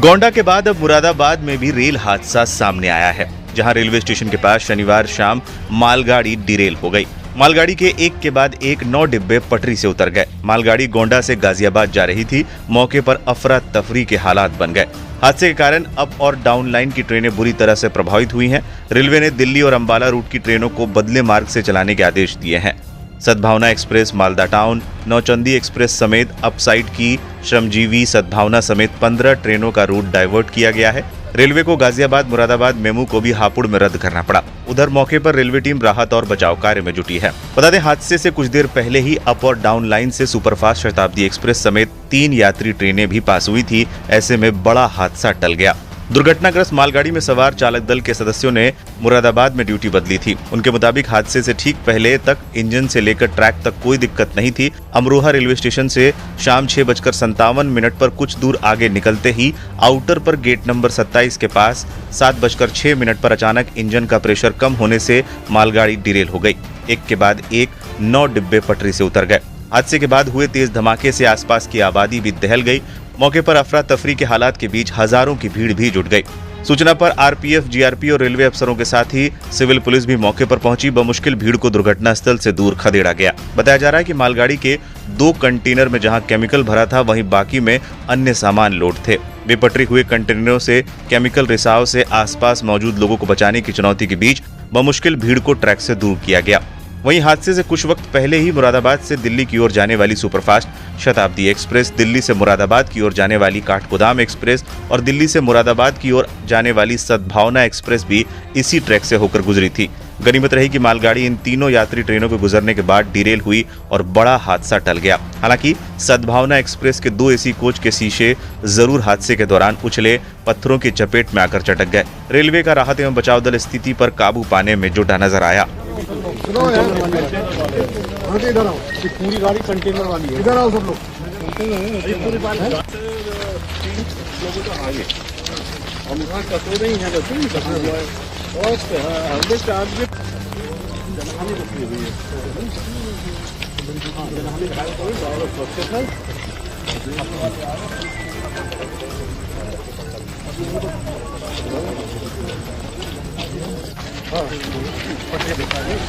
गोंडा के बाद अब मुरादाबाद में भी रेल हादसा सामने आया है, जहां रेलवे स्टेशन के पास शनिवार शाम मालगाड़ी डिरेल हो गई। मालगाड़ी के एक के बाद एक 9 डिब्बे पटरी से उतर गए। मालगाड़ी गोंडा से गाजियाबाद जा रही थी। मौके पर अफरा तफरी के हालात बन गए। हादसे के कारण अप और डाउन लाइन की ट्रेनें बुरी तरह से प्रभावित हुई हैं। रेलवे ने दिल्ली और अंबाला रूट की ट्रेनों को बदले मार्ग से चलाने के आदेश दिए हैं। सद्भावना express Malda town, Nauchandi express समेत अपसाइड की श्रमजीवी सद्भावना समेत 15 ट्रेनों का रूट डाइवर्ट किया गया है। रेलवे को गाजियाबाद मुरादाबाद मेमू को भी हापुड़ में रद्द करना पड़ा। उधर मौके पर रेलवे टीम राहत और बचाव कार्य में जुटी है। बता दें, हादसे से कुछ देर पहले ही अप और डाउन लाइन से सुपरफास्ट शताब्दी एक्सप्रेस समेत 3 यात्री ट्रेनें भी पास हुई थी। ऐसे में बड़ा हादसा टल गया। दुर्घटनाग्रस्त मालगाड़ी में सवार चालक दल के सदस्यों ने मुरादाबाद में ड्यूटी बदली थी। उनके मुताबिक हादसे से ठीक पहले तक इंजन से लेकर ट्रैक तक कोई दिक्कत नहीं थी। अमरोहा रेलवे स्टेशन से शाम 6:57 पर कुछ दूर आगे निकलते ही आउटर पर गेट नंबर 27 के पास 7:06 पर अचानक इंजन का प्रेशर कम होने से मालगाड़ी डिरेल हो गई। एक के बाद एक 9 डिब्बे पटरी से उतर गए। हादसे के बाद हुए तेज धमाके से आसपास की आबादी भी दहल गई। मौके पर अफरा तफरी के हालात के बीच हजारों की भीड़ भी जुट गई। सूचना पर आरपीएफ, जीआरपी और रेलवे अफसरों के साथ ही सिविल पुलिस भी मौके पर पहुंची। बमुश्किल भीड़ को दुर्घटना स्थल से दूर खदेड़ा गया। बताया जा रहा है कि मालगाड़ी के 2 कंटेनर में जहां केमिकल भरा था, वहीं बाकी में अन्य सामान लोड थे। बेपटरी हुए कंटेनरों से केमिकल रिसाव से आसपास मौजूद लोगों को बचाने की चुनौती के बीच बमुश्किल भीड़ को ट्रैक से दूर किया गया। वहीं हादसे से कुछ वक्त पहले ही मुरादाबाद से दिल्ली की ओर जाने वाली सुपरफास्ट शताब्दी एक्सप्रेस, दिल्ली से मुरादाबाद की ओर जाने वाली काठगोदाम एक्सप्रेस और दिल्ली से मुरादाबाद की ओर जाने वाली सद्भावना एक्सप्रेस भी इसी ट्रैक से होकर गुजरी थी। गनीमत रही कि मालगाड़ी इन तीनों यात्री ट्रेनों के गुजरने के बाद डिरेल हुई और बड़ा हादसा टल गया। हालांकि सद्भावना एक्सप्रेस के 2 एसी कोच के शीशे जरूर हादसे के दौरान उछले पत्थरों की चपेट में आकर चटक गए। रेलवे का राहत एवं बचाव दल स्थिति पर काबू पाने में जुटा नजर आया। इधर आओ, पूरी गाड़ी कंटेनर वाली है। इधर आओ सब लोग। पूरी बात आगे हम यहाँ कतो नहीं है, बस नहीं करना है। और हमने चार्ज भी जनहानि रुकी हुई है। हाँ, जनहानि घायल कोई और प्रोफेशनल हाँ पटरी दिखा रही है।